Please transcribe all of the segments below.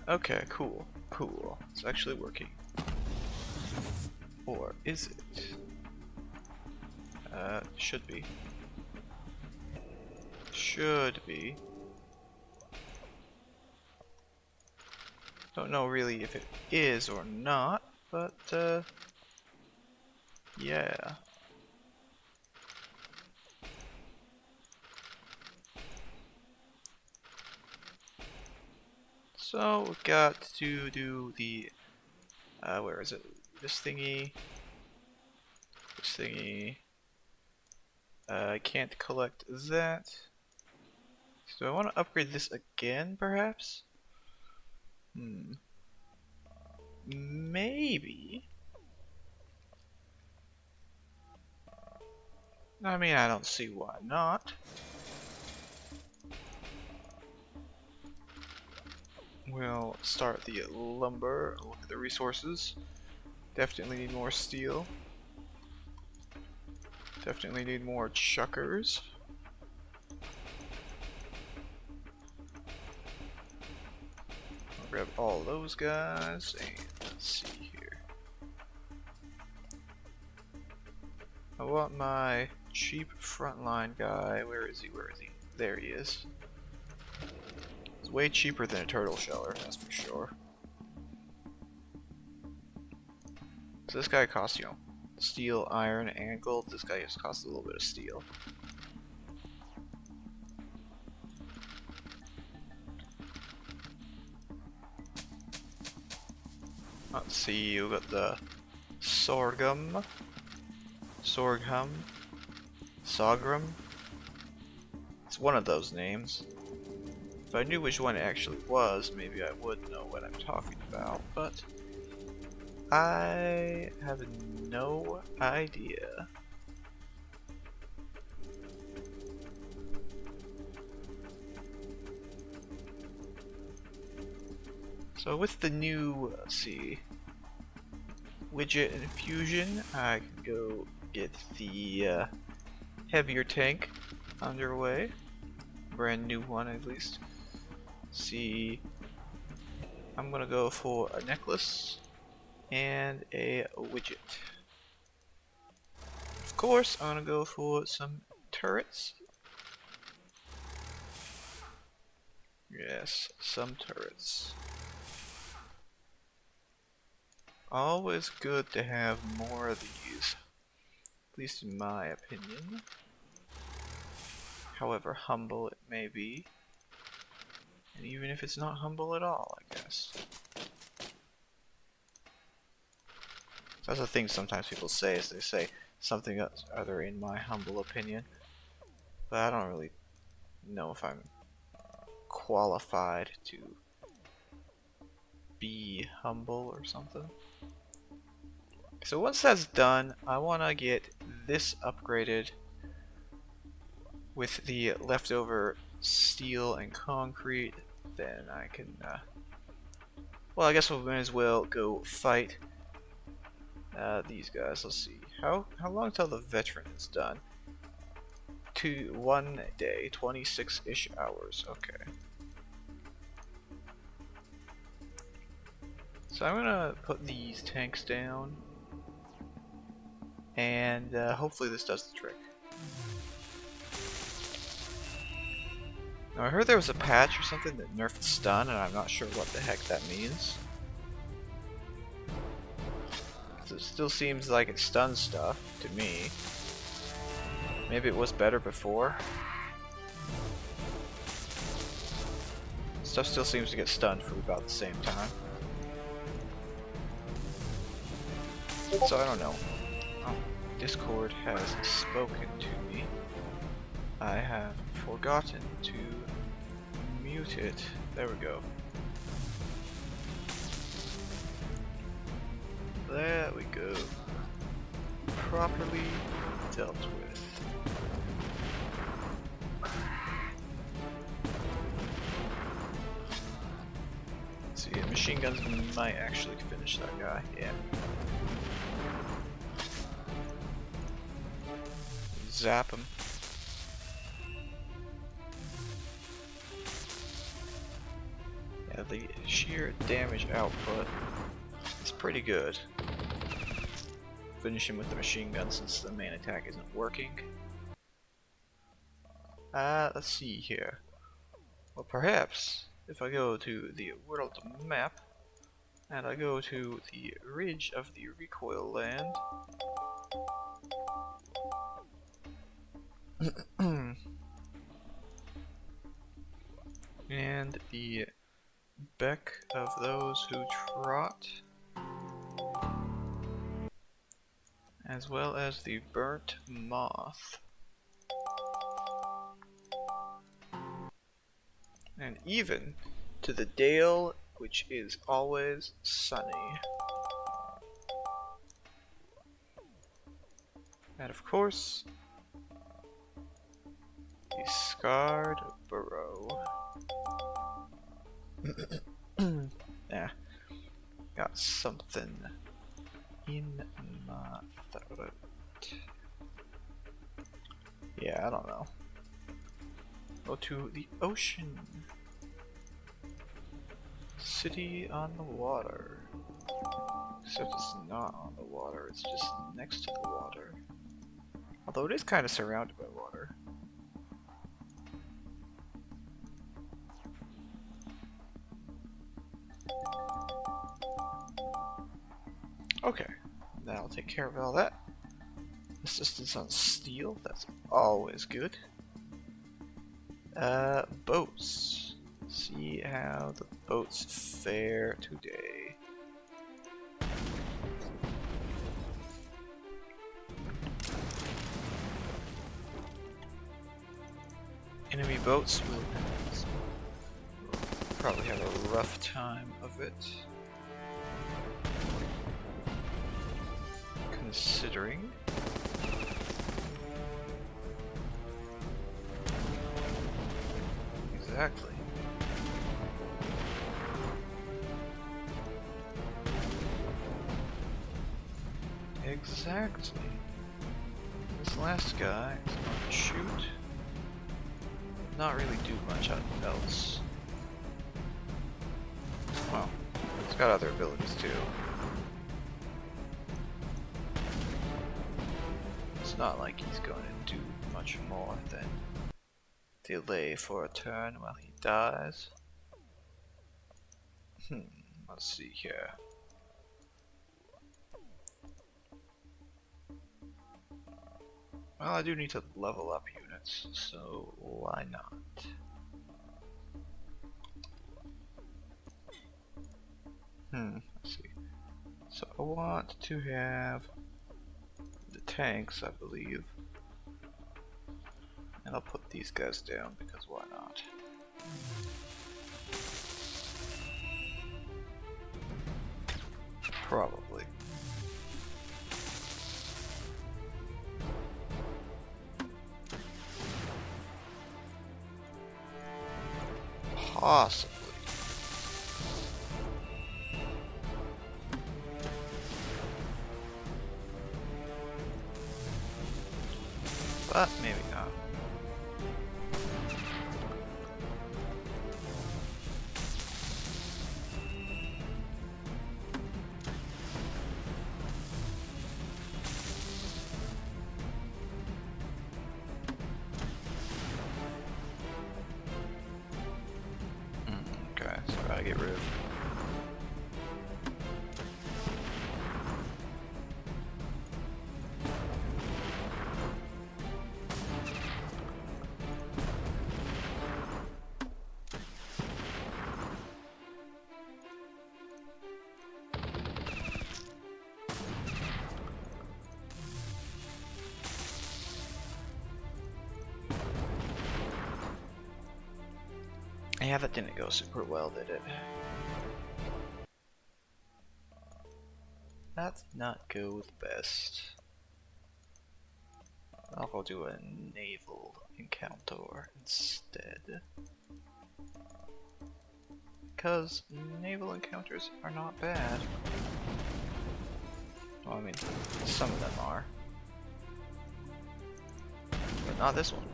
Okay, cool. Cool. It's actually working. Or is it? Should be. Should be. Don't know really if it is or not, but yeah. So we've got to do the where is it? This thingy. This thingy. I can't collect that. So do I want to upgrade this again, perhaps? Maybe. I mean, I don't see why not. We'll start the lumber, look at the resources. Definitely need more steel. Definitely need more chuckers. I'll grab all those guys and let's see here. I want my cheap frontline guy. Where is he? Where is he? There he is. It's way cheaper than a turtle sheller, that's for sure. So this guy costs, you know, steel, iron, and gold. This guy just costs a little bit of steel. Let's see, we got the sorghum. Sorghum. It's one of those names. If I knew which one it actually was, maybe I would know what I'm talking about, but I have no idea. So with the new, let's see, widget infusion, I can go get the heavier tank underway. Brand new one at least. See, I'm gonna go for a necklace and a widget. Of course, I'm gonna go for some turrets. Yes, some turrets. Always good to have more of these, at least in my opinion. However humble it may be. And even if it's not humble at all, I guess. That's the thing sometimes people say, is they say something else, other in my humble opinion. But I don't really know if I'm qualified to be humble or something. So once that's done, I want to get this upgraded with the leftover steel and concrete. Then I can, well, I guess we might as well go fight these guys. Let's see, how long till the veteran is done? 1 day, 26-ish hours. Okay. So I'm gonna put these tanks down, and hopefully this does the trick. Now I heard there was a patch or something that nerfed stun, and I'm not sure what the heck that means. It still seems like it stuns stuff to me. Maybe it was better before. Stuff still seems to get stunned for about the same time. So I don't know. Oh, Discord has spoken to me. I have forgotten to mute it. There we go. There we go. Properly dealt with. Let's see, machine guns might actually finish that guy. Yeah. Zap him. Yeah, the sheer damage output is pretty good. Finish him with the machine gun since the main attack isn't working. Let's see here. Well, perhaps if I go to the world map and I go to the ridge of the recoil land. And the beck of those who trot, as well as the burnt moth, and even to the dale which is always sunny. And of course, the scarred burrow. Yeah, got something in my throat. Yeah, I don't know. Go to the ocean. City on the water. Except it's not on the water, it's just next to the water. Although it is kind of surrounded by water. Okay, that'll take care of all that. Assistance on steel, that's always good. Boats. See how the boats fare today. Enemy boats will probably have a rough time of it. Considering exactly. Exactly. This last guy is going to shoot. Not really do much else. Well, he's got other abilities too. It's not like he's going to do much more than delay for a turn while he dies. Let's see here. Well, I do need to level up units, so why not? Let's see. So I want to have the tanks, I believe. And I'll put these guys down because why not? Probably. Possibly. But maybe not. Okay, so I gotta get rid of. Yeah, that didn't go super well, did it? That did not go the best. I'll go do a naval encounter instead. Because naval encounters are not bad. Well, I mean, some of them are. But not this one.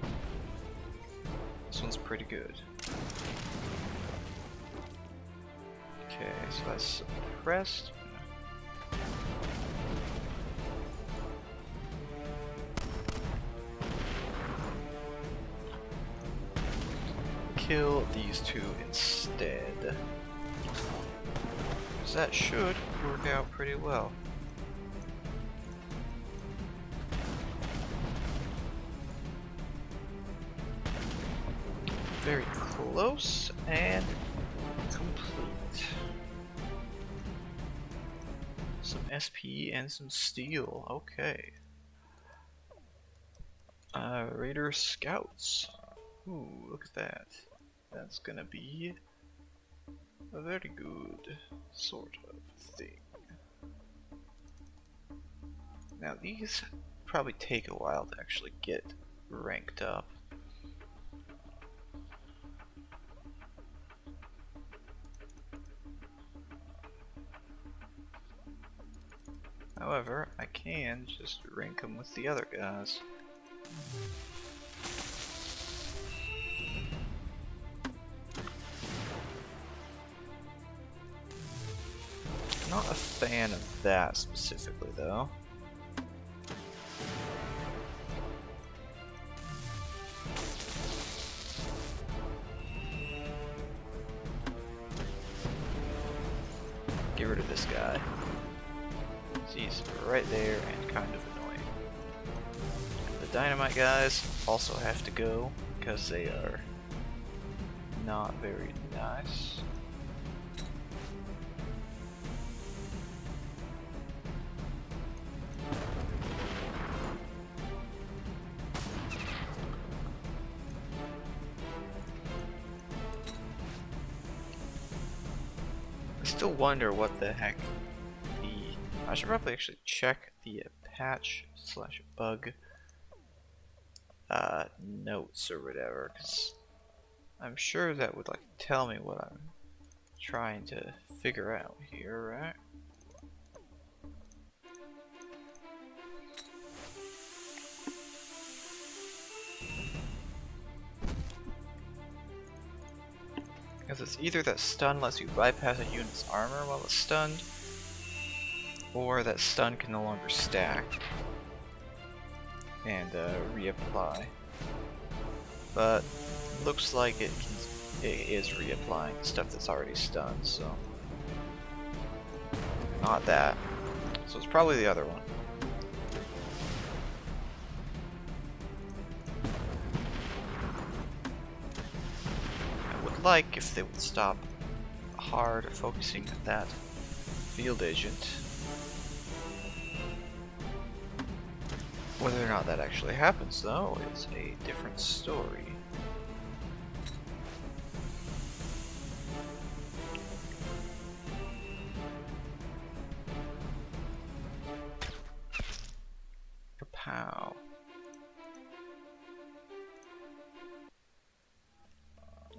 This one's pretty good. Okay, so that's suppressed. Kill these two instead. So that should work out pretty well. Very close and complete. Some SP and some steel. Okay. Raider scouts. Ooh, look at that. That's gonna be a very good sort of thing. Now these probably take a while to actually get ranked up. However, I can just rank them with the other guys. Not a fan of that specifically, though. Get rid of this guy. He's right there and kind of annoying. The dynamite guys also have to go because they are not very nice. I still wonder what the heck I should probably actually check the patch/bug notes or whatever, because I'm sure that would like tell me what I'm trying to figure out here, right? Because it's either that stun lets you bypass a unit's armor while it's stunned, or that stun can no longer stack and reapply. But looks like it is reapplying stuff that's already stunned, so not that. So it's probably the other one. I would like if they would stop hard focusing at that field agent. Whether or not that actually happens, though, is a different story. Kapow.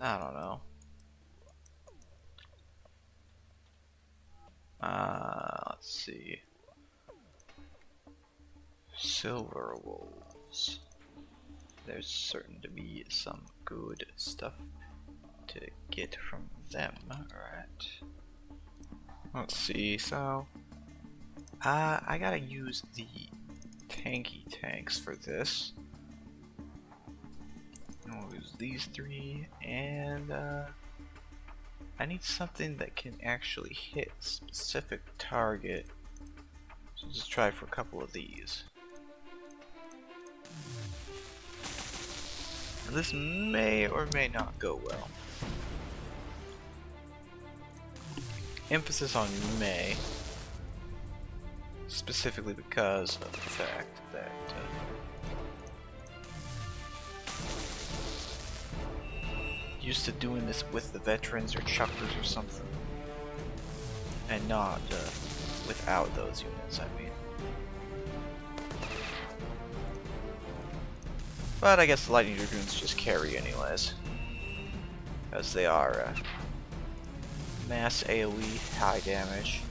I don't know. Let's see. Silver wolves. There's certain to be some good stuff to get from them, alright. Let's see, so I gotta use the tanky tanks for this. I'll use these three, and I need something that can actually hit a specific target. So let's try for a couple of these. Now this may or may not go well. Emphasis on may, specifically because of the fact that used to doing this with the veterans or chuckers or something, and not without those units, I mean. But I guess the lightning dragoons just carry anyways, as they are mass AoE, high damage.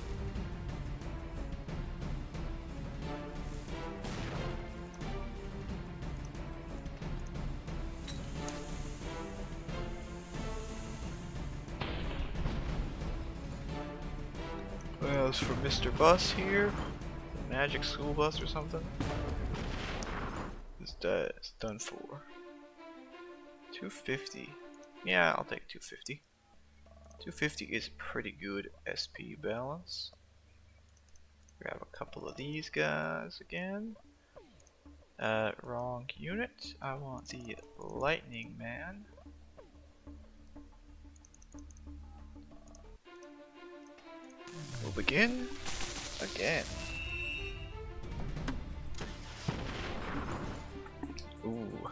As for Mr. Bus here, the magic school bus or something, it's done for. 250. Yeah, I'll take 250. 250 is pretty good SP balance. Grab a couple of these guys again. Wrong unit. I want the lightning man. We'll begin again. Ooh.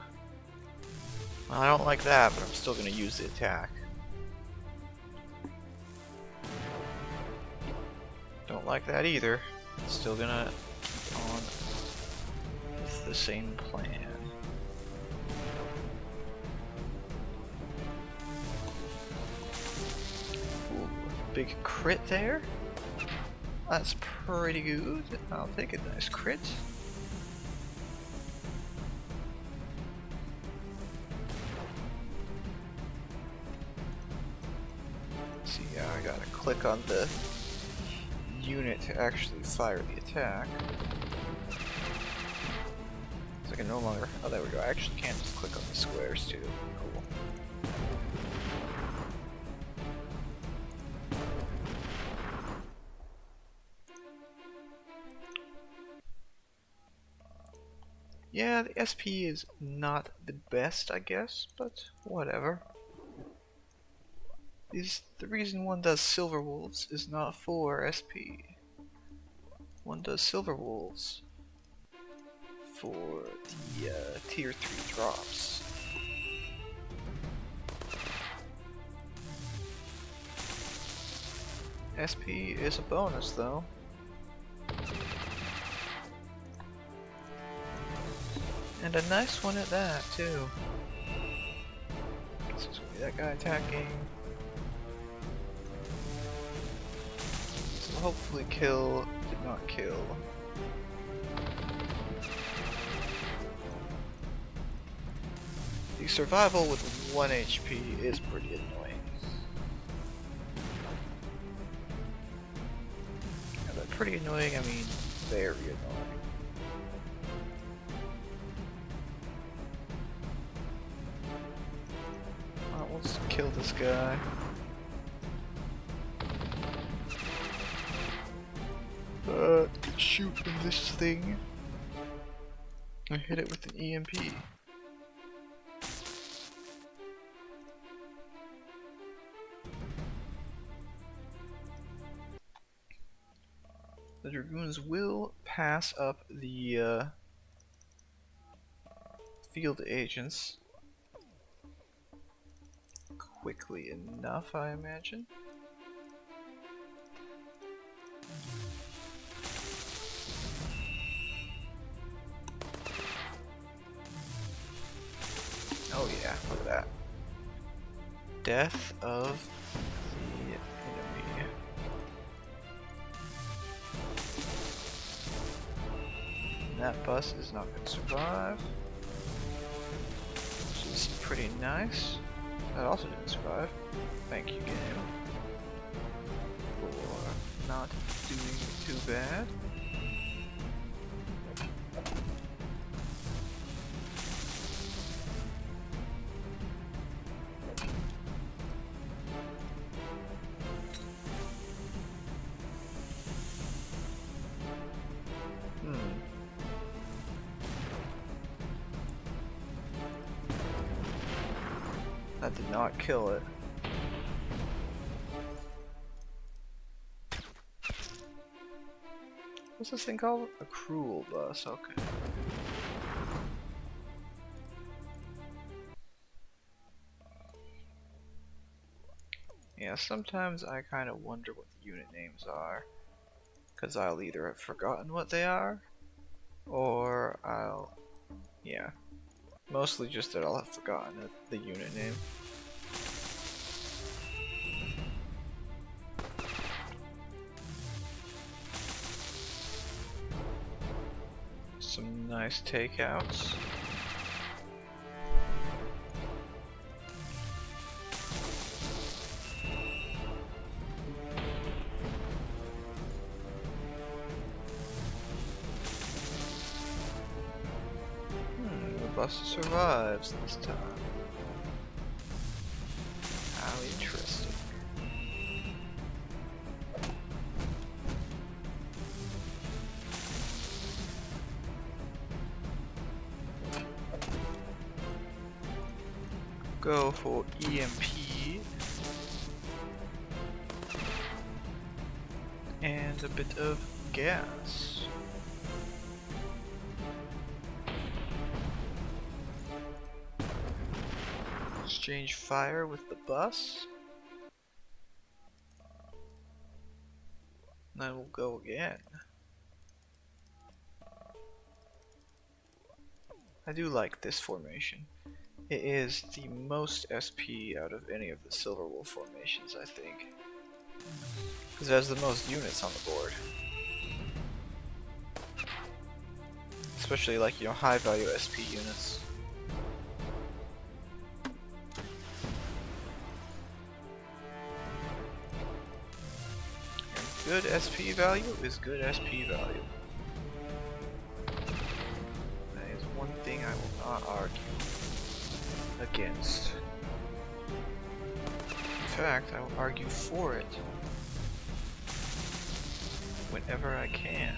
I don't like that, but I'm still gonna use the attack. Don't like that either. Still gonna keep on with the same plan. Ooh, big crit there. That's pretty good. I'll take a nice crit. See, I gotta click on the unit to actually fire the attack. So I can no longer. Oh, there we go. I actually can just click on the squares too. Cool. Yeah, the SP is not the best, I guess, but whatever. The reason one does Silver Wolves is not for SP. One does Silver Wolves for the tier 3 drops. SP is a bonus though. And a nice one at that too. This is gonna be that guy attacking. So hopefully kill, did not kill. The survival with 1 HP is pretty annoying. And by pretty annoying, I mean very annoying. Let's kill this guy. Shoot this thing. I hit it with an EMP. The dragoons will pass up the field agents quickly enough, I imagine. Oh yeah, look at that. Death of the enemy. That bus is not going to survive, which is pretty nice. That also didn't survive. Thank you, game, for not doing too bad. That did not kill it. What's this thing called? A cruel bus, okay. Yeah, sometimes I kind of wonder what the unit names are, because I'll either have forgotten what they are, or yeah. Mostly just that I'll have forgotten the unit name. Some nice takeouts. Buster survives this time. How interesting. Go for EMP. And a bit of gas. Exchange fire with the bus. Then we'll go again. I do like this formation. It is the most SP out of any of the Silver Wolf formations, I think. Because it has the most units on the board. Especially like, you know, high value SP units. And good SP value is good SP value. That is one thing I will not argue against. In fact, I will argue for it whenever I can.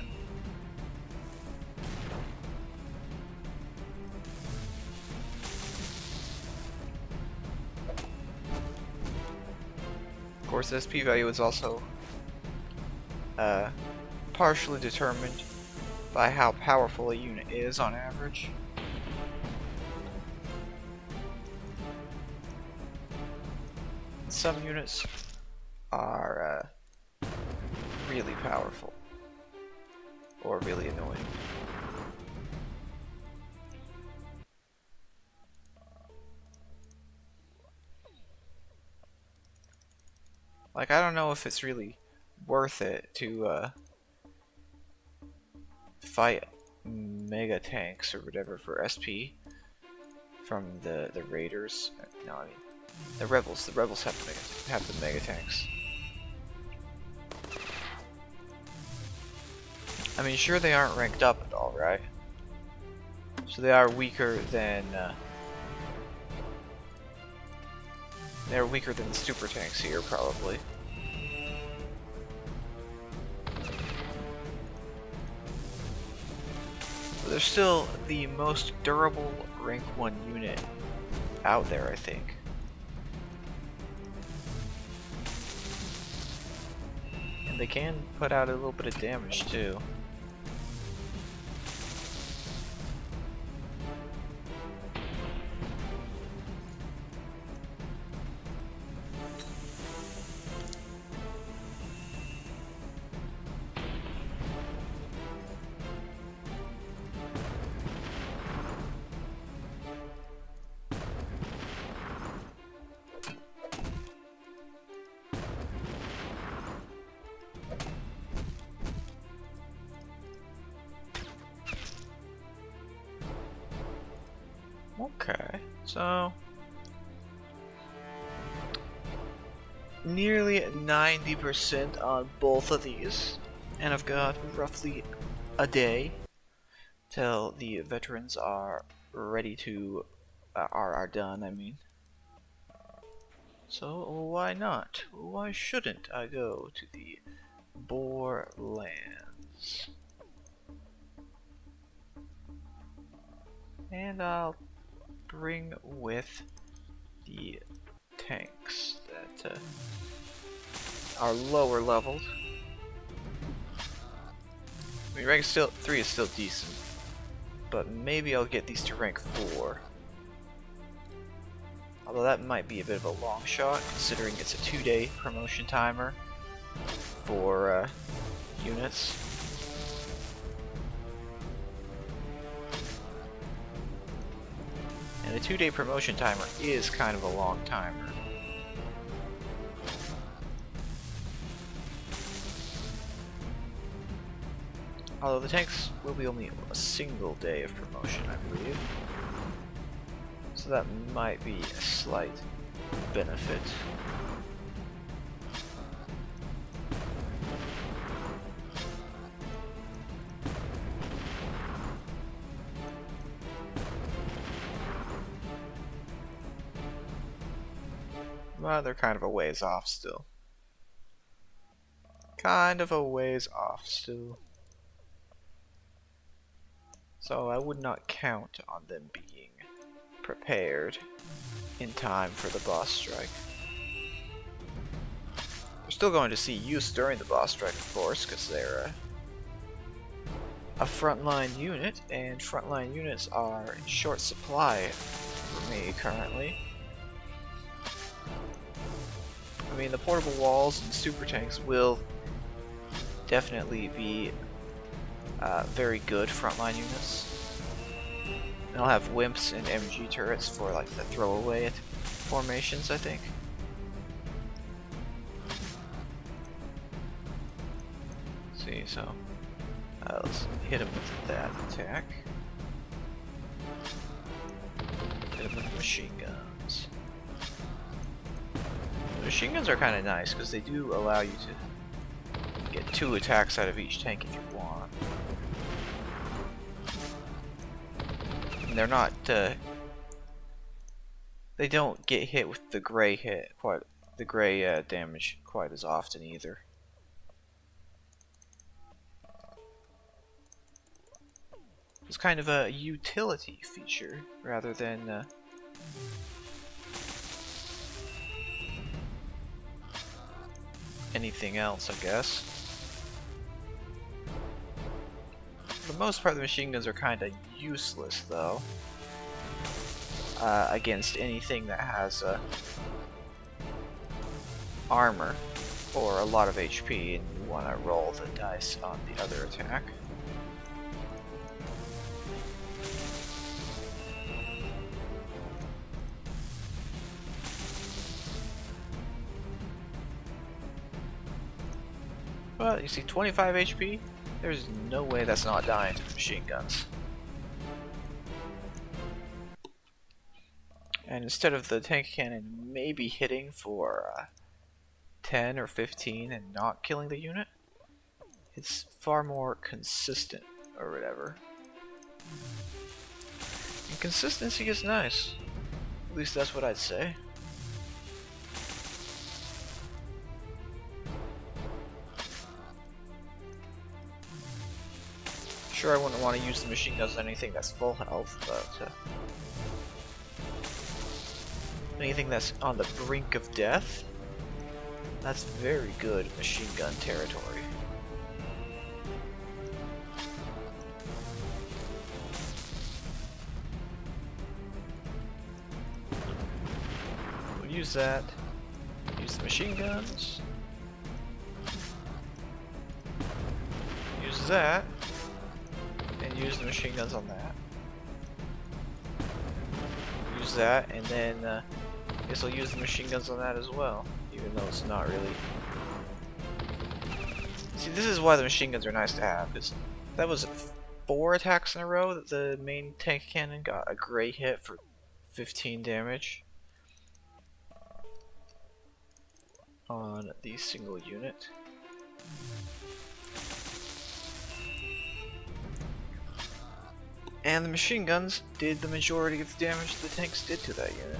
Of course, SP value is also partially determined by how powerful a unit is on average. Some units are really powerful or really annoying. Like, I don't know if it's really worth it to fight mega tanks or whatever for SP from the raiders. No, I mean the rebels. The rebels have the mega tanks. I mean, sure, they aren't ranked up at all, right? So they are weaker than they're weaker than the super tanks here, probably. But they're still the most durable rank 1 unit out there, I think. And they can put out a little bit of damage too. Okay, so nearly 90% on both of these, and I've got roughly a day till the veterans are ready to are done. I mean, so why not? Why shouldn't I go to the boar lands? And I'll bring with the tanks that are lower leveled. I mean, rank 3 is still decent, but maybe I'll get these to rank 4. Although that might be a bit of a long shot, considering it's a 2-day promotion timer for units. And a 2-day promotion timer is kind of a long timer. Although the tanks will be only a single day of promotion, I believe. So that might be a slight benefit. Well, they're kind of a ways off still. Kind of a ways off still. So I would not count on them being prepared in time for the boss strike. We're still going to see use during the boss strike, of course, because they're a frontline unit, and frontline units are in short supply for me currently. I mean, the portable walls and super tanks will definitely be very good frontline units. They'll have wimps and MG turrets for like the throwaway formations, I think. See, so let's hit him with that attack. Hit him with machine guns. The machine guns are kind of nice because they do allow you to get 2 attacks out of each tank if you want. And they're not, they don't get hit with the gray damage quite as often either. It's kind of a utility feature rather than anything else, I guess. For the most part, the machine guns are kind of useless, though, against anything that has armor or a lot of HP, and you want to roll the dice on the other attack. Well, you see 25 HP? There's no way that's not dying to the machine guns. And instead of the tank cannon maybe hitting for 10 or 15 and not killing the unit, it's far more consistent or whatever. And consistency is nice. At least that's what I'd say. Sure, I wouldn't want to use the machine guns on anything that's full health, but anything that's on the brink of death, that's very good machine gun territory. We'll use that. Use the machine guns. Use that. And use the machine guns on that. Use that, and then I guess I'll use the machine guns on that as well, even though it's not really. See, this is why the machine guns are nice to have, because that was 4 attacks in a row that the main tank cannon got a gray hit for 15 damage on the single unit. And the machine guns did the majority of the damage the tanks did to that unit.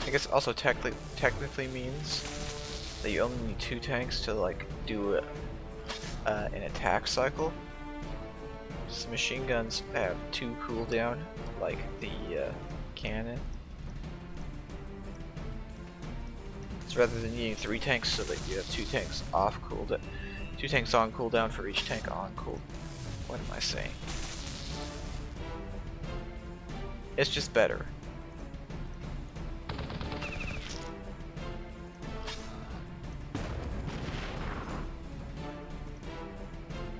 I guess also technically means that you only need 2 tanks to like do an attack cycle. So machine guns have 2 cooldown, like the cannon. Rather than needing 3 tanks, so that you have 2 tanks off cooldown, 2 tanks on cooldown for each tank on cooldown. What am I saying? It's just better.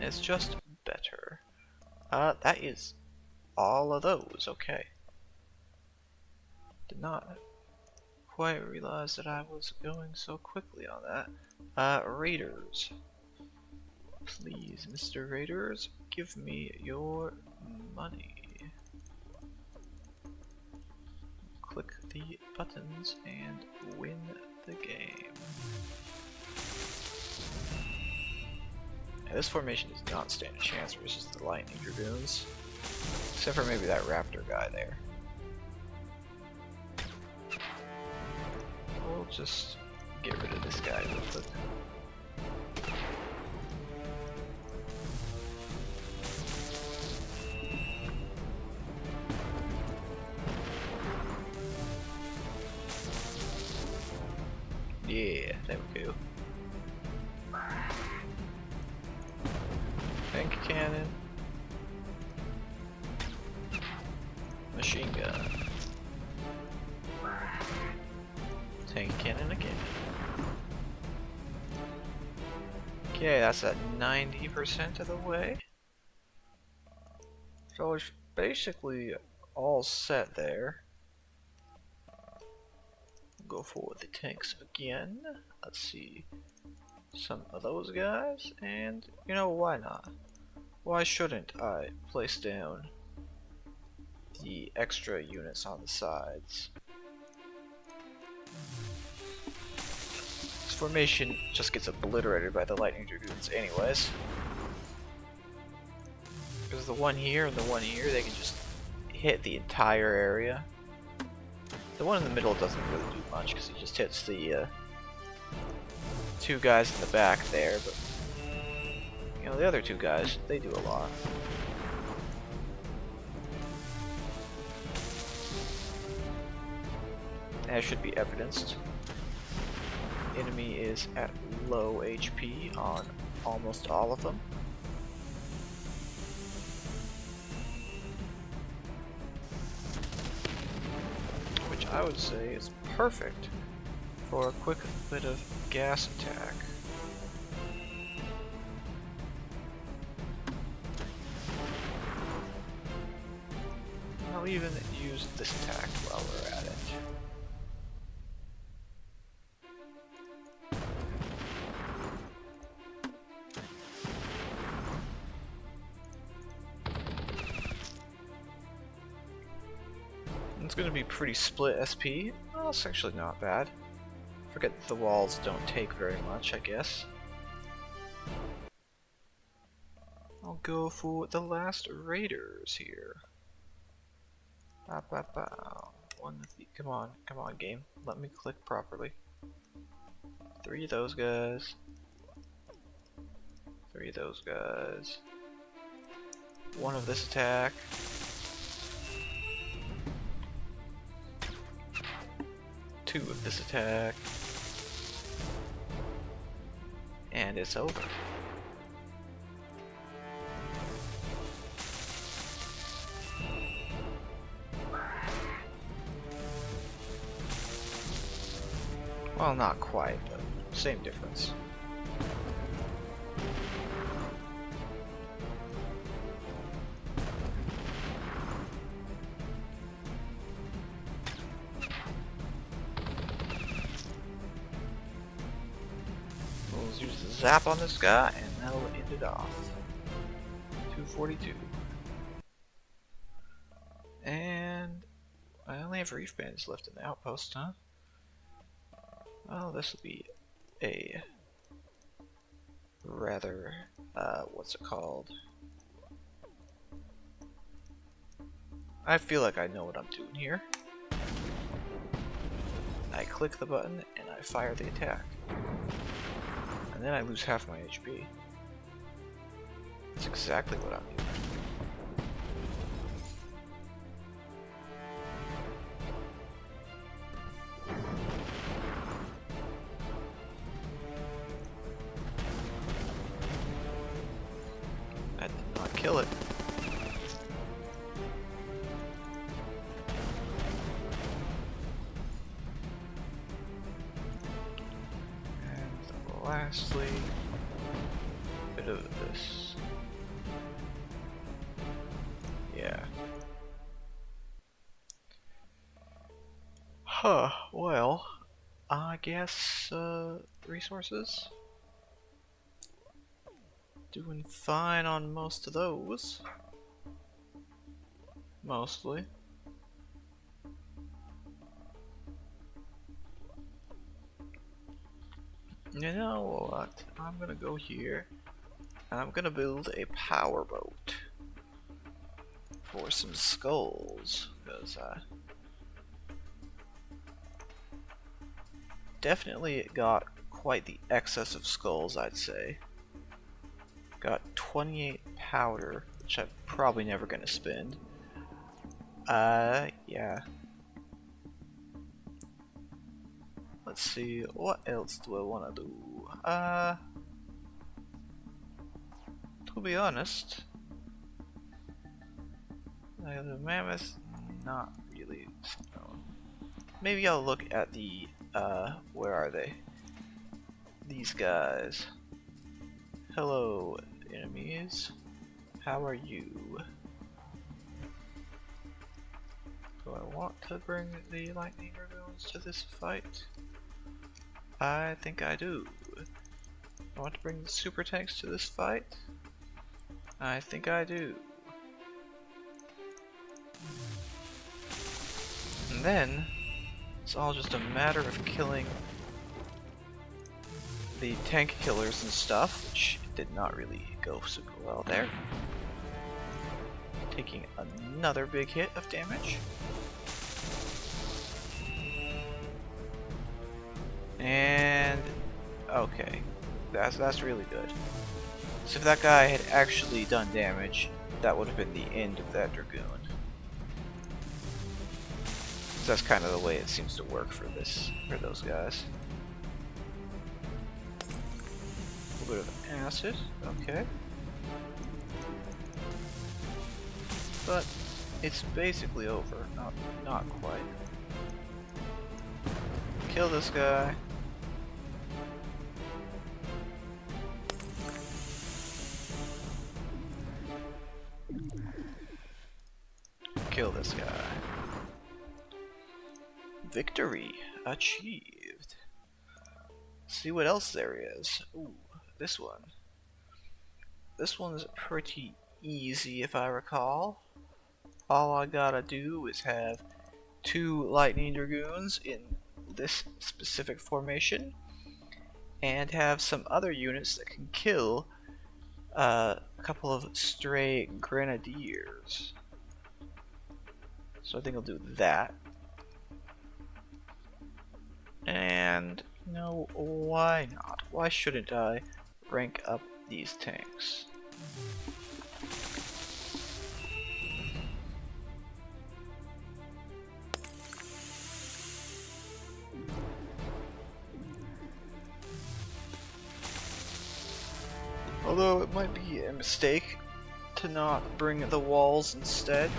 It's just better. That is all of those. Okay. Did not quite realized that I was going so quickly on that. Raiders. Please, Mr. Raiders, give me your money. Click the buttons and win the game. This formation does not stand a chance versus the lightning dragoons. Except for maybe that raptor guy there. We'll just get rid of this guy real quick. Yeah, there we go. Tank cannon. Machine gun. Tank cannon again. Okay, that's at 90% of the way. So it's basically all set there. Go for the tanks again. Let's see some of those guys, and you know, why not? Why shouldn't I place down the extra units on the sides? This formation just gets obliterated by the lightning dragoons anyways. Because the one here and the one here, they can just hit the entire area. The one in the middle doesn't really do much because he just hits the two guys in the back there, but you know, the other two guys, they do a lot. As should be evidenced, enemy is at low HP on almost all of them. Which I would say is perfect for a quick bit of gas attack. I'll even use this attack while we're at it. It's going to be pretty split SP. Well, it's actually not bad. Forget that the walls don't take very much, I guess. I'll go for the last raiders here. Bow, bow, bow. Come on, game. Let me click properly. 3 of those guys. 3 of those guys. 1 of this attack. 2 of this attack. And it's over. Well, not quite, but same difference. We'll use the zap on this guy, and that'll end it off. 242. And I only have reef bandits left in the outpost, huh? Well, this will be a rather, what's it called? I feel like I know what I'm doing here. I click the button and I fire the attack. And then I lose half my HP. That's exactly what I'm doing. I did not kill it. And lastly, a bit of this. Yeah. Huh, well, I guess, resources? Doing fine on most of those. Mostly. You know what? I'm gonna go here. And I'm gonna build a power boat for some skulls, because definitely got quite the excess of skulls, I'd say. Got 28 powder, which I'm probably never gonna spend. Yeah. Let's see, what else do I want to do? To be honest, the mammoth, not really. No. Maybe I'll look at the, where are they? These guys. Hello, enemies. How are you? Do I want to bring the lightning dragoons to this fight? I think I do. I want to bring the super tanks to this fight? I think I do. And then, it's all just a matter of killing the tank killers and stuff, which did not really go super well there. Taking another big hit of damage. And okay, that's really good. So if that guy had actually done damage, that would have been the end of that dragoon. So that's kind of the way it seems to work for those guys. A little bit of acid, okay. But it's basically over. Not quite. Kill this guy. Kill this guy. Victory achieved. See what else there is. Ooh, this one. This one's pretty easy if I recall. All I gotta do is have 2 lightning dragoons in this specific formation and have some other units that can kill a couple of stray grenadiers. So I think I'll do that. And no, why not? Why shouldn't I rank up these tanks? Although it might be a mistake to not bring the walls instead.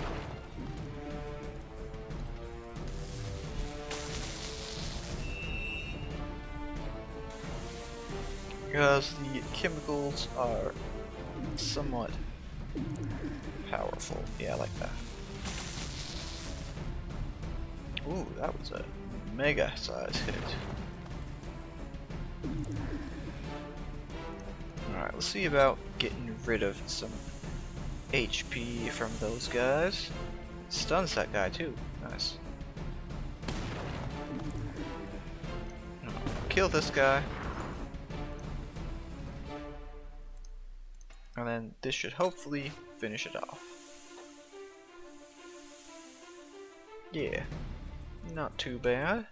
Because the chemicals are somewhat powerful. Yeah, I like that. Ooh, that was a mega size hit. Alright, let's see about getting rid of some HP from those guys. Stuns that guy too. Nice. Kill this guy. And then this should hopefully finish it off. Yeah, not too bad.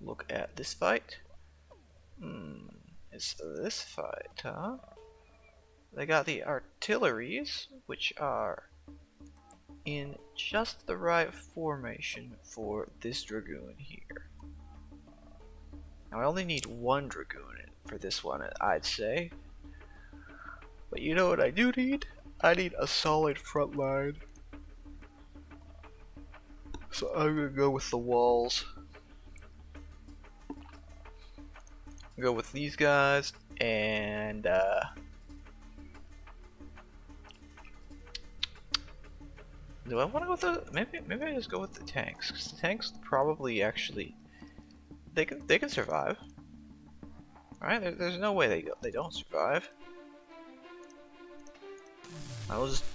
Look at this fight. It's this fight, huh? They got the artilleries, which are in just the right formation for this dragoon here. Now I only need 1 dragoon for this one, I'd say. But you know what I do need? I need a solid front line. So I'm gonna go with the walls. Go with these guys, and do I want to go with the maybe I just go with the tanks, because the tanks probably actually they can survive. Right? There's no way they don't survive. I will just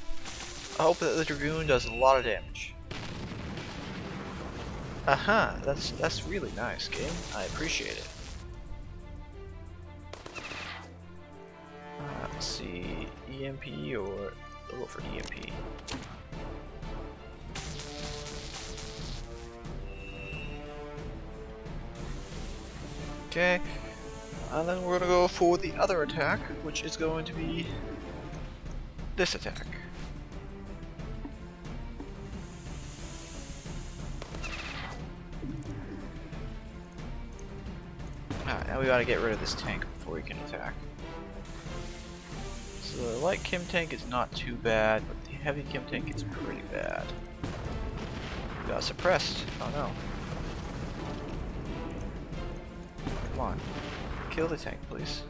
hope that the dragoon does a lot of damage. Aha, that's really nice, game. I appreciate it. Let's see, EMP or I'll go for EMP. Okay, and then we're gonna go for the other attack, which is going to be this attack. Alright, now we gotta get rid of this tank before we can attack. So the light chem tank is not too bad, but the heavy chem tank is pretty bad. We got suppressed. Oh no. Come on. Kill the tank, please.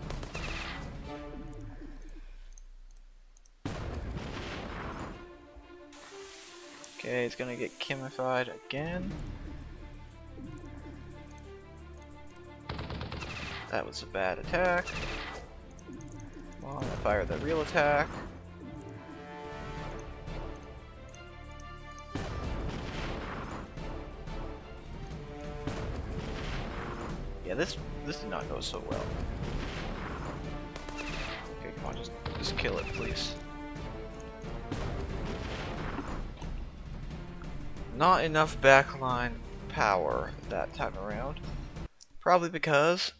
Okay, it's gonna get chemified again. That was a bad attack. Come on, fire the real attack. Yeah, this did not go so well. Okay, come on, just kill it, please. Not enough backline power that time around. Probably because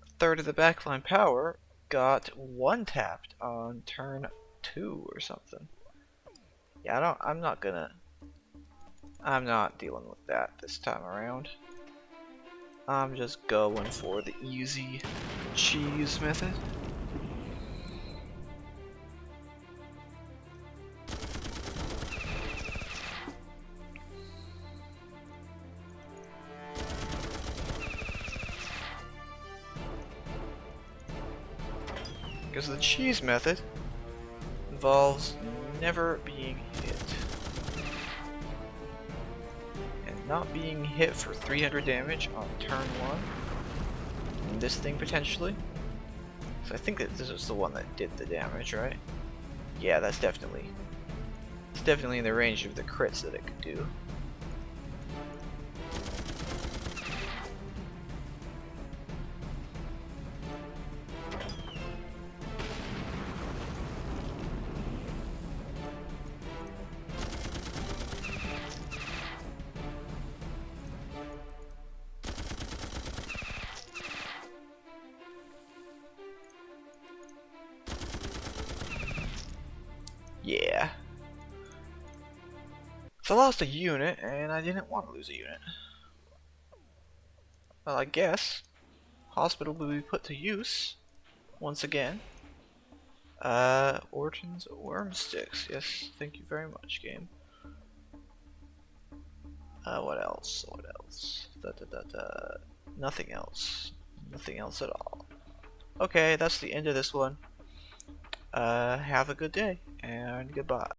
a third of the backline power got one tapped on turn 2 or something. Yeah, I'm not dealing with that this time around. I'm just going for the easy cheese method. Because the cheese method involves never being hit. And not being hit for 300 damage on turn 1. And this thing potentially. So I think that this was the one that did the damage, right? Yeah, it's definitely in the range of the crits that it could do. Yeah. So I lost a unit, and I didn't want to lose a unit. Well, I guess hospital will be put to use once again. Orton's worm sticks. Yes, thank you very much, game. What else? What else? Nothing else. Nothing else at all. Okay, that's the end of this one. Have a good day, and goodbye.